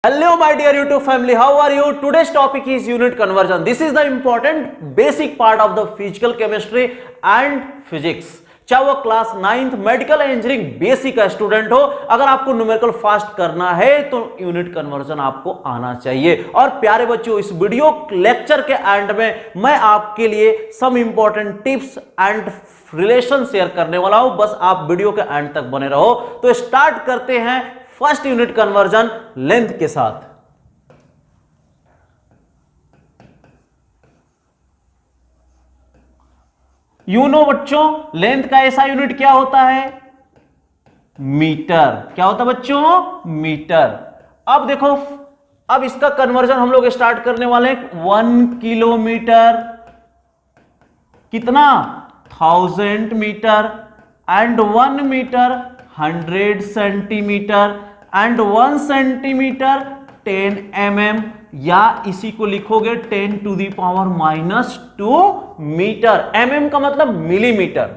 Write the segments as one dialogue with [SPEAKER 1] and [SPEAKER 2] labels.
[SPEAKER 1] Hello my dear YouTube family, how are you? Today's topic is unit conversion. This is the important basic part of the physical chemistry and physics. चाहे वो class 9th medical engineering basic का student हो, अगर आपको numerical fast करना है तो unit conversion आपको आना चाहिए। और प्यारे बच्चों, इस वीडियो लेक्चर के एंड में मैं आपके लिए some important tips and relation share करने वाला हूं, बस आप वीडियो के एंड तक बने रहो। तो स्टार्ट करते हैं फर्स्ट यूनिट कन्वर्जन लेंथ के साथ। यू नो बच्चों, लेंथ का ऐसा यूनिट क्या होता है? मीटर। क्या होता है बच्चों? मीटर। अब देखो, अब इसका कन्वर्जन हम लोग स्टार्ट करने वाले हैं। 1 किलोमीटर कितना? 1000 metre, and 1 metre 100 centimetre, and 1 centimetre 10 mm, या इसी को लिखोगे 10 to the power -2 metre. mm का मतलब मिलीमीटर।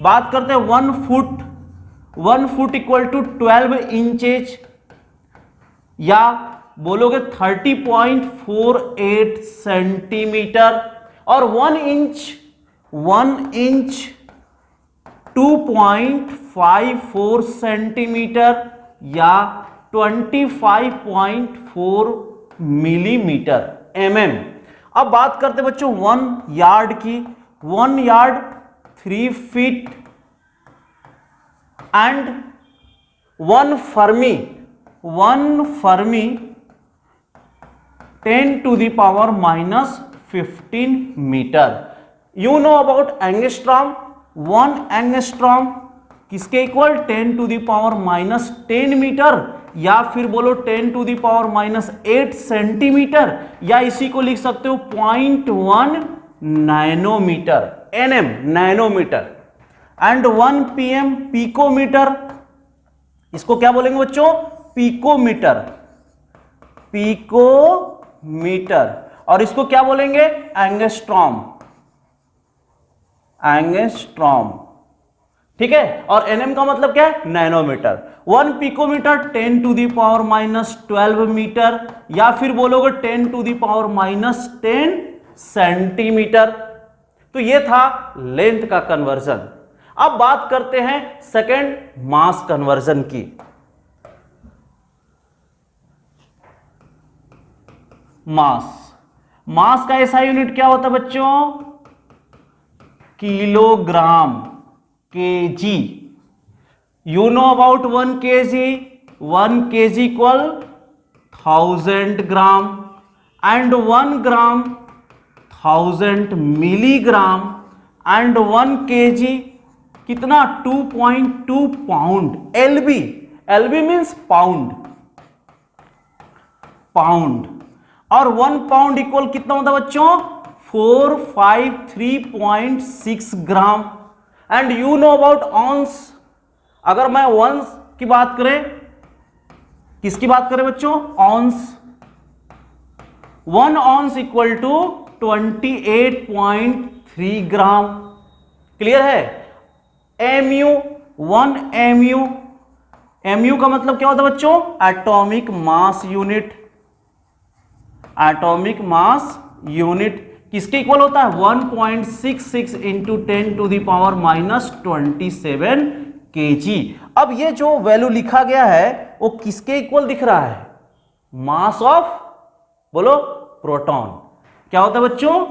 [SPEAKER 1] बात करते हैं 1 foot. 1 foot equal to 12 inches, या बोलोगे 30.48 सेंटीमीटर। और 1 इंच 2.54 सेंटीमीटर, या 25.4 मिलीमीटर mm। अब बात करते बच्चों 1 यार्ड की। 1 yard 3 feet, and 1 fermi 10 to the power -15 metre. You know about angstrom. 1 angstrom किसके equal? 10 to the power -10 metre, या फिर बोलो 10 to the power -8 सेंटीमीटर, या इसी को लिख सकते हो 0.1 nanometre, nm nanometre. And 1 pm picometre. इसको क्या बोलेंगे बच्चों? पिकोमीटर। पिकोमीटर। और इसको क्या बोलेंगे? एंगस्ट्रॉम। एंगस्ट्रॉम, ठीक है। और nm का मतलब क्या है? Nanometre. 1 picometre 10 to the power -12 metre, या फिर बोलोगे 10 to the power -10 सेंटीमीटर। तो ये था लेंथ का कन्वर्जन। अब बात करते हैं सेकेंड, मास कन्वर्जन की। मास का ऐसा यूनिट क्या होता है बच्चों? Kilogram, KG. You know about 1 kg। 1 kg equal 1000 gram, and 1 gram 1000 milligram, and 1 kg कितना? 2.2 पाउंड। LB means pound. और 1 पाउंड इक्वल कितना होता है बच्चों? 453.6 gram. And you know about ounce. अगर मैं ऑन्स की बात करें, किसकी बात करें बच्चों? ऑन्स। 1 ऑन्स इक्वल टू 28.3 ग्राम। क्लियर है? mu 1 mu का मतलब क्या होता है बच्चों? Atomic mass unit. Atomic mass unit किसके इक्वल होता है? 1.66 into 10 to the power -27 kg। अब ये जो वैल्यू लिखा गया है वो किसके इक्वल दिख रहा है? मास ऑफ, बोलो, प्रोटॉन। क्या होता है बच्चों?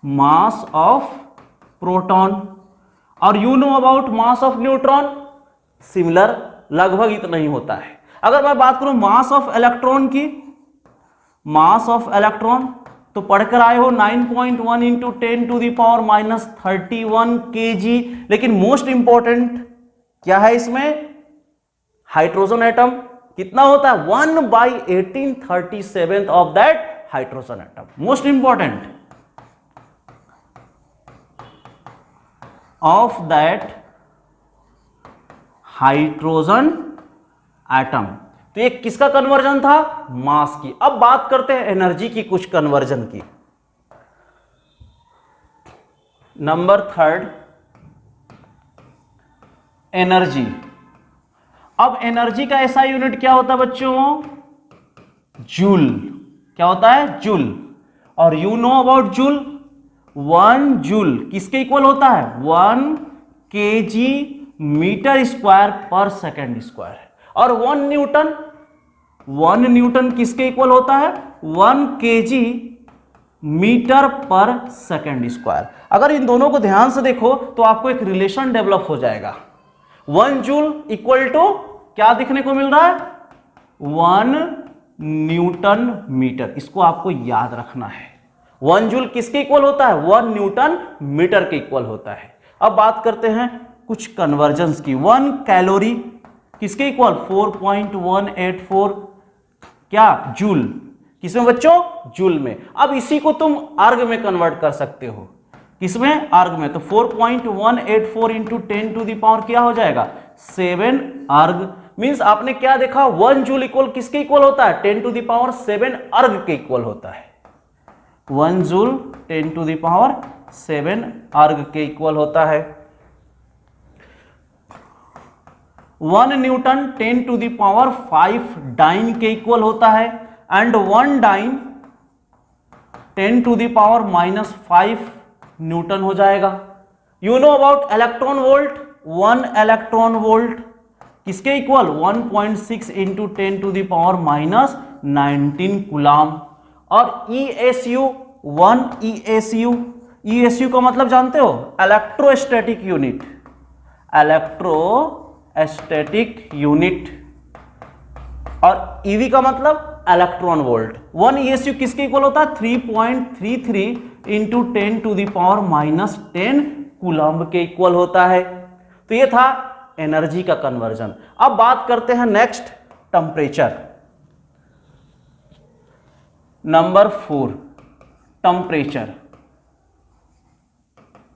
[SPEAKER 1] Mass of proton. और you know about mass of neutron. Similar, लगभग इतना ही होता है। अगर मैं बात करूं मास ऑफ इलेक्ट्रॉन की, मास ऑफ इलेक्ट्रॉन तो पढ़कर आए हो 9.1 into 10 to the power -31 kg। लेकिन मोस्ट इंपॉर्टेंट क्या है इसमें? हाइड्रोजन एटम कितना होता है? 1/1837 of that hydrogen atom. Most important of that hydrogen atom. तो ये किसका कन्वर्जन था? मास की। अब बात करते हैं एनर्जी की, कुछ कन्वर्जन की। Number 3, energy. अब एनर्जी का ऐसा यूनिट क्या होता है बच्चों? जूल। क्या होता है? जूल। और you know about joule, 1 joule किसके इक्वल होता है? 1 kg मीटर स्क्वायर पर सेकेंड स्क्वायर। और 1 न्यूटन किसके इक्वल होता है? 1 kg मीटर पर सेकेंड स्क्वायर। अगर इन दोनों को ध्यान से देखो तो आपको एक रिलेशन डेवलप हो जाएगा। 1 जूल इक्वल टू क्या दिखने को मिल रहा है? 1 न्यूटन मीटर। इसको आपको याद रखना है। 1 जूल किसके इक्वल होता है? 1 न्यूटन मीटर के इक्वल होता है। अब बात करते हैं कुछ कन्वर्जन्स की। 1 कैलोरी किसके इक्वल? 4.184 क्या? जूल। किसमें बच्चों? जूल में। अब इसी को तुम अर्ग में कन्वर्ट कर सकते हो। किसमें? अर्ग में। तो 4.184 इंटू 10 टू द पावर क्या हो जाएगा? 7 अर्ग। मींस आपने क्या देखा? 1 जूल इक्वल किसके इक्वल होता है? 10 टू द पावर 7 अर्ग के इक्वल होता है। 1 जूल 10 टू द पावर 7 अर्ग के इक्वल होता है। 1 newton 10 to the power 5 dyne के इक्वल होता है। And 1 dyne 10 to the power -5 newton हो जाएगा। You know about electron volt, 1 electron volt किसके equal? 1.6 into 10 to the power -19 coulomb. और ESU 1 ESU का मतलब जानते हो? Electrostatic unit. Electrostatic unit. और EV का मतलब इलेक्ट्रॉन वोल्ट। 1 ESU किसके इक्वल होता है? 3.33 into 10 to the power -10 coulomb के इक्वल होता है। तो ये था एनर्जी का कन्वर्जन। अब बात करते हैं next, temperature. Number 4 temperature.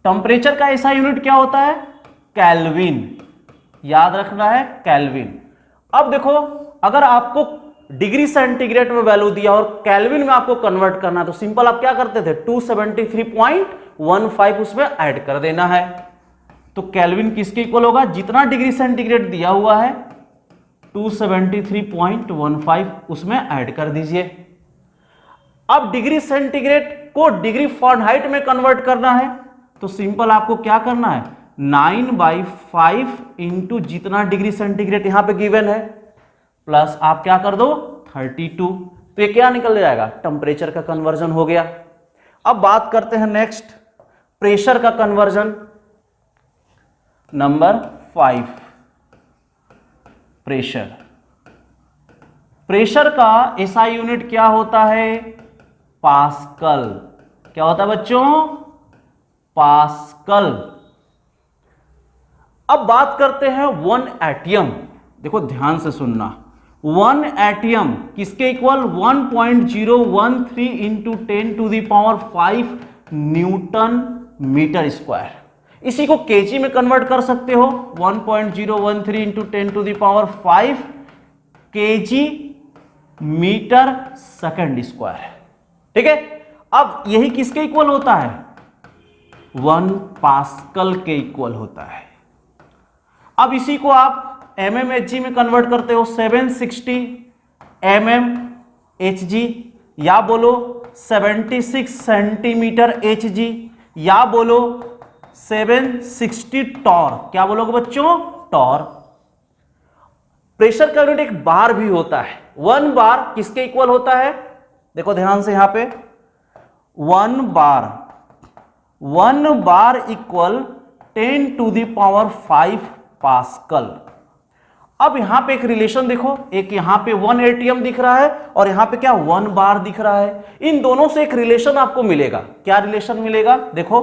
[SPEAKER 1] Temperature का ऐसा यूनिट क्या होता है? केल्विन। याद रखना है, केल्विन। अब देखो, अगर आपको डिग्री सेंटीग्रेड में वैल्यू दिया और केल्विन में आपको कन्वर्ट करना है तो सिंपल आप क्या करते थे? 273.15 उसमें ऐड कर देना है। तो केल्विन किसके इक्वल होगा? जितना डिग्री सेंटीग्रेड दिया हुआ है 273.15 उसमें ऐड कर दीजिए। अब डिग्री सेंटीग्रेड को डिग्री फ़ारेनहाइट में कन्वर्ट करना है तो सिंपल आपको क्या करना है? 9/5 इंटू जितना डिग्री सेंटीग्रेड यहां पे गिवन है प्लस आप क्या कर दो? 32। तो ये क्या निकल जाएगा? टेम्परेचर का कन्वर्जन हो गया। अब बात करते हैं नेक्स्ट, प्रेशर का कन्वर्जन। Number 5 pressure. प्रेशर का एसआई यूनिट क्या होता है? पास्कल। क्या होता है बच्चों? पास्कल। अब बात करते हैं 1 एटम। देखो ध्यान से सुनना। 1 एटम किसके equal? 1.013 into 10 to the power 5 newton metre square. इसी को केजी में कन्वर्ट कर सकते हो। 1.013 into 10 to the power 5 KG metre second square. ठीक है। अब यही किसके इक्वल होता है? 1 पास्कल के इक्वल होता है। अब इसी को आप mmHg में कन्वर्ट करते हो। 760 mmHg या बोलो 76 सेंटीमीटर Hg या बोलो 760 टॉर। क्या बोलोगे बच्चों? टॉर। प्रेशर का यूनिट एक बार भी होता है। 1 बार किसके इक्वल होता है? देखो ध्यान से यहां पे 1 bar equal 10 to the power 5 pascal. अब यहां पे एक रिलेशन देखो, एक यहां पे 1 एटीएम दिख रहा है और यहां पे क्या 1 बार दिख रहा है। इन दोनों से एक रिलेशन आपको मिलेगा। क्या रिलेशन मिलेगा? देखो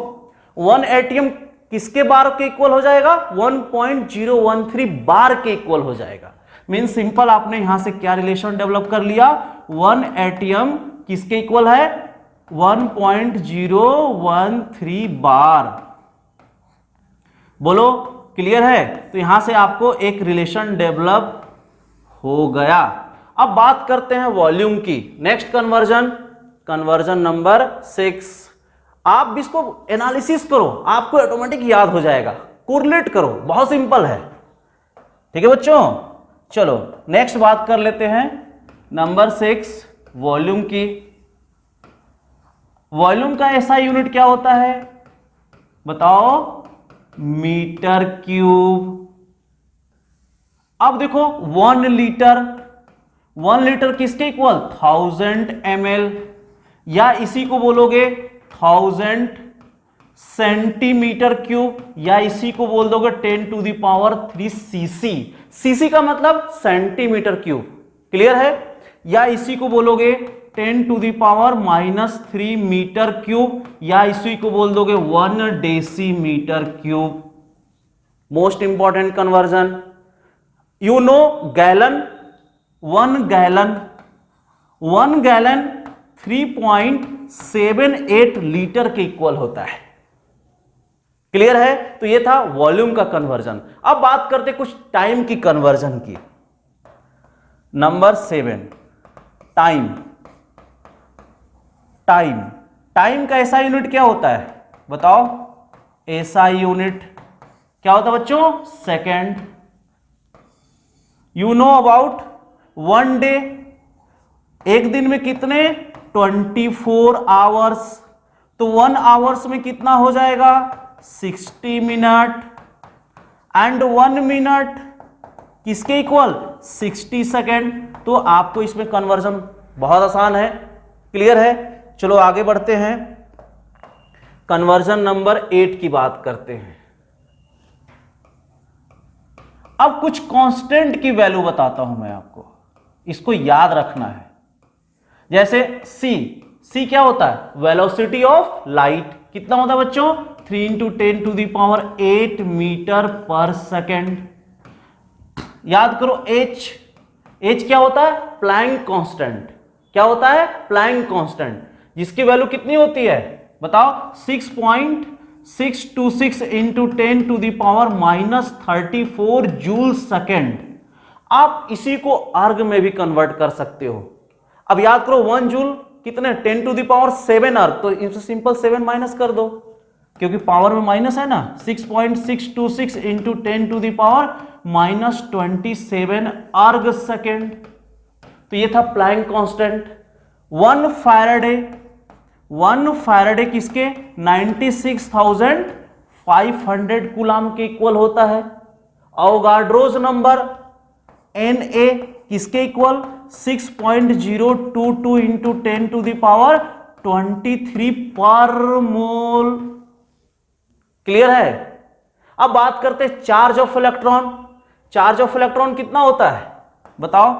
[SPEAKER 1] 1 एटीएम किसके बार के इक्वल हो जाएगा? 1.013 बार के इक्वल हो जाएगा। मीन सिंपल आपने यहां से क्या रिलेशन डेवलप कर लिया? 1 एटीएम किसके इक्वल है? 1.013 बार। बोलो क्लियर है? तो यहां से आपको एक रिलेशन डेवलप हो गया। अब बात करते हैं वॉल्यूम की। Next conversion number 6। आप इसको एनालिसिस करो, आपको ऑटोमेटिक याद हो जाएगा। कोरिलेट करो, बहुत सिंपल है। ठीक है बच्चों, चलो नेक्स्ट बात कर लेते हैं। नंबर 6 वॉल्यूम की, वॉल्यूम का ऐसा यूनिट क्या होता है बताओ, मीटर क्यूब। अब देखो 1 लीटर, 1 लीटर किसके इक्वल, 1000 ml, या इसी को बोलोगे 1000 सेंटीमीटर क्यूब, या इसी को बोल दोगे 10⁻³ सीसी। सीसी का मतलब सेंटीमीटर क्यूब, क्लियर है, या इसी को बोलोगे 10⁻³ मीटर क्यूब, या इसी को बोल दोगे 1 decimetre cube. Most important conversion, you know gallon, 1 gallon, 1 gallon 3.78 litre के इक्वल होता है, क्लियर है। तो ये था वॉल्यूम का कन्वर्जन। अब बात करते कुछ टाइम की कन्वर्जन की। Number 7, time. टाइम, टाइम का ऐसा यूनिट क्या होता है बताओ, ऐसा यूनिट क्या होता है बच्चों, second. You know about 1 day, एक दिन में कितने, 24 आवर्स, तो 1 आवर्स में कितना हो जाएगा, 60 मिनट, एंड 1 मिनट किसके इक्वल, 60 सेकेंड। तो आपको इसमें कन्वर्जन बहुत आसान है, क्लियर है। चलो आगे बढ़ते हैं, कन्वर्जन नंबर 8 की बात करते हैं। अब कुछ कांस्टेंट की वैल्यू बताता हूं मैं आपको, इसको याद रखना है। जैसे c क्या होता है, वेलोसिटी ऑफ लाइट, कितना होता है बच्चों, 3 × 10⁸ मीटर पर सेकेंड। याद करो h क्या होता है, प्लैंक कांस्टेंट, क्या होता है, प्लैंक कांस्टेंट, जिसकी वैल्यू कितनी होती है बताओ, 6.626 × 10⁻³ जूल सेकेंड। आप इसी को अर्ग में भी कन्वर्ट कर सकते हो। अब याद करो 1 जूल कितने, 10⁷ अर्ग, तो इनसे सिंपल 7 माइनस कर दो, क्योंकि पावर में माइनस है ना, 6.626 × 10⁻27 अर्ग सेकेंड। तो ये था प्लैंक कांस्टेंट। 1 फैराडे किसके, 96,500 कूलाम के इक्वल होता है। अवोगाड्रोस नंबर Na किसके इक्वल, 6.022 × 10⁻23 पर मोल, क्लियर है। अब बात करते हैं charge of electron. Charge of electron कितना होता है बताओ,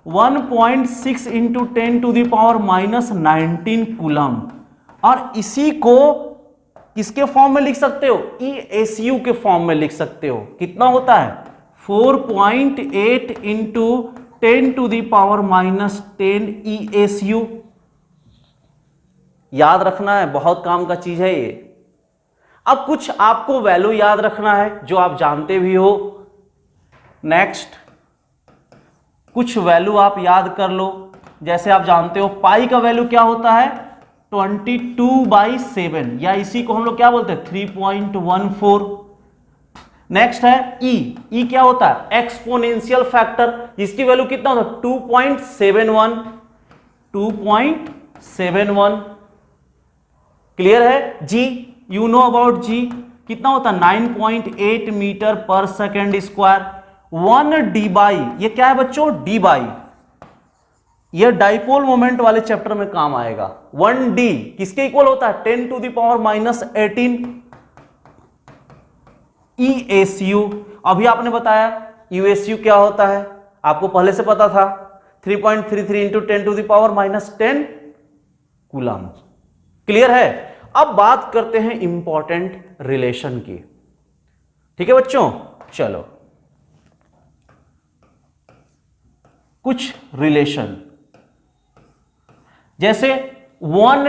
[SPEAKER 1] 1.6 × 10⁻19 कूलम, और इसी को किसके फॉर्म में लिख सकते हो, ESU के फॉर्म में लिख सकते हो। कितना होता है, 4.8 × 10⁻10 ESU। याद रखना है, बहुत काम का चीज है ये। अब कुछ आपको वैल्यू याद रखना है जो आप जानते भी हो। नेक्स्ट, कुछ वैल्यू आप याद कर लो। जैसे आप जानते हो पाई का वैल्यू क्या होता है, 22/7, या इसी को हम लोग क्या बोलते हैं, 3.14। नेक्स्ट है ई क्या होता है, एक्सपोनेंशियल फैक्टर, जिसकी वैल्यू कितना होता है, 2.71। क्लियर है। जी, यू नो अबाउट जी, कितना होता है, 9.8 मीटर पर सेकेंड स्क्वायर। 1 डी बाई, ये क्या है बच्चों, डी बाई, ये डाइपोल मोमेंट वाले चैप्टर में काम आएगा। 1 डी किसके इक्वल होता है, 10⁻18 ESU। अभी आपने बताया USU क्या होता है, आपको पहले से पता था, 3.33 × 10⁻10 कूलम। क्लियर है। अब बात करते हैं इंपॉर्टेंट रिलेशन की, ठीक है बच्चों। चलो कुछ रिलेशन, जैसे 1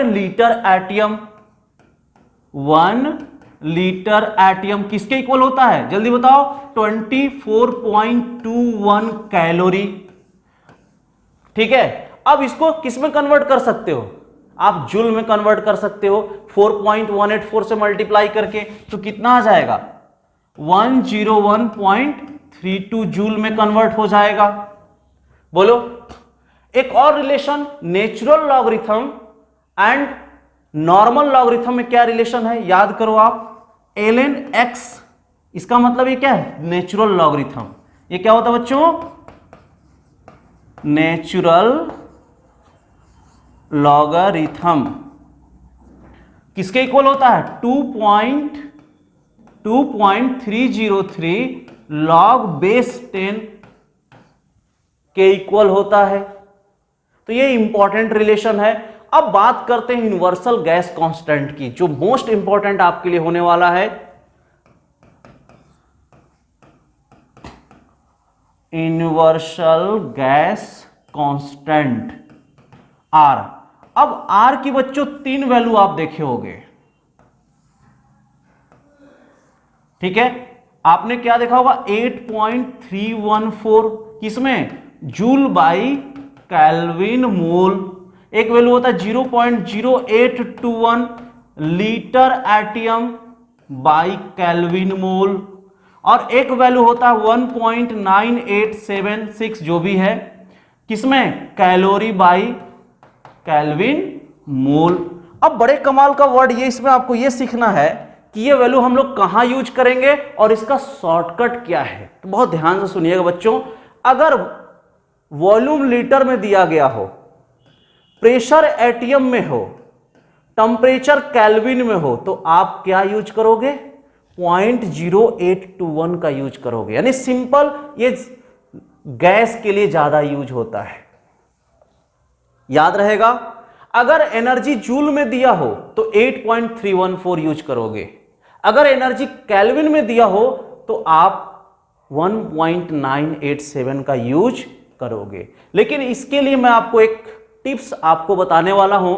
[SPEAKER 1] लीटर एटियम किसके इक्वल होता है, जल्दी बताओ, 24.21 कैलोरी। ठीक है। अब इसको किस में कन्वर्ट कर सकते हो, आप जूल में कन्वर्ट कर सकते हो, 4.184 से मल्टीप्लाई करके, तो कितना आ जाएगा, 101.32 जूल में कन्वर्ट हो जाएगा। बोलो, एक और relation natural logarithm and normal logarithm में क्या रिलेशन है, याद करो आप, ln x, इसका मतलब ये क्या है, नेचुरल लॉगरिथम। ये क्या होता है बच्चों, नेचुरल लॉगरिथम किसके इक्वल होता है, 2.303 log बेस 10 के इक्वल होता है। तो ये इंपॉर्टेंट रिलेशन है। अब बात करते हैं यूनिवर्सल गैस कांस्टेंट की, जो मोस्ट इंपॉर्टेंट आपके लिए होने वाला है। Universal gas constant R। अब R की बच्चों 3 वैल्यू आप देखे होंगे, ठीक है। आपने क्या देखा होगा, 8.314 किसमें, जूल बाई केल्विन मोल। एक वैल्यू होता है 0.0821 लीटर एटम बाई केल्विन मोल, और एक वैल्यू होता है 1.9876 जो भी है, किसमें, कैलोरी बाई केल्विन मोल। अब बड़े कमाल का वर्ड ये, इसमें आपको ये सीखना है कि ये वैल्यू हम लोग कहां यूज करेंगे और इसका शॉर्टकट क्या है। तो बहुत ध्यान से सुनिएगा बच्चों, अगर वॉल्यूम लीटर में दिया गया हो, प्रेशर एटीएम में हो, टेम्परेचर केल्विन में हो, तो आप क्या यूज करोगे, 0.0821 का यूज करोगे। यानी सिंपल, ये गैस के लिए ज्यादा यूज होता है, याद रहेगा। अगर एनर्जी जूल में दिया हो तो 8.314 यूज करोगे, अगर एनर्जी केल्विन में दिया हो तो आप 1.987 का यूज करोगे। लेकिन इसके लिए मैं आपको एक टिप्स आपको बताने वाला हूं।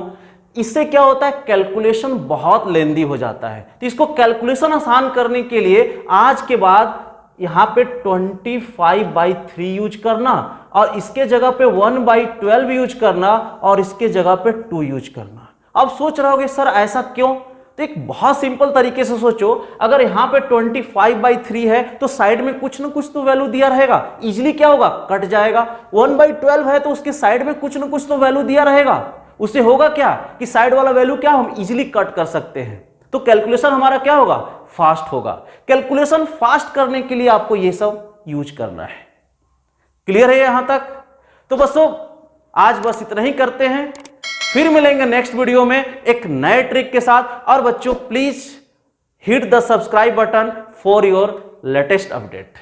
[SPEAKER 1] इससे क्या होता है, कैलकुलेशन बहुत लेंदी हो जाता है, तो इसको कैलकुलेशन आसान करने के लिए आज के बाद यहां पे 25/3 यूज करना, और इसके जगह पे 1/12 यूज करना, और इसके जगह पे 2 यूज करना। अब सोच रहे होगे सर ऐसा क्यों, तो एक बहुत सिंपल तरीके से सोचो, अगर यहां पे 25/3 है तो साइड में कुछ ना कुछ तो वैल्यू दिया रहेगा, इजीली क्या होगा, कट जाएगा। 1/12 है तो उसके साइड में कुछ ना कुछ तो वैल्यू दिया रहेगा, उससे होगा क्या कि साइड वाला वैल्यू क्या हम इजीली कट कर सकते हैं, तो कैलकुलेशन हमारा क्या होगा, फास्ट होगा। कैलकुलेशन फास्ट करने के लिए आपको ये सब यूज करना है। क्लियर है यहां तक? तो बसों आज बस इतना ही करते हैं, फिर मिलेंगे नेक्स्ट वीडियो में एक नए ट्रिक के साथ। और बच्चों please hit the subscribe button for your latest update.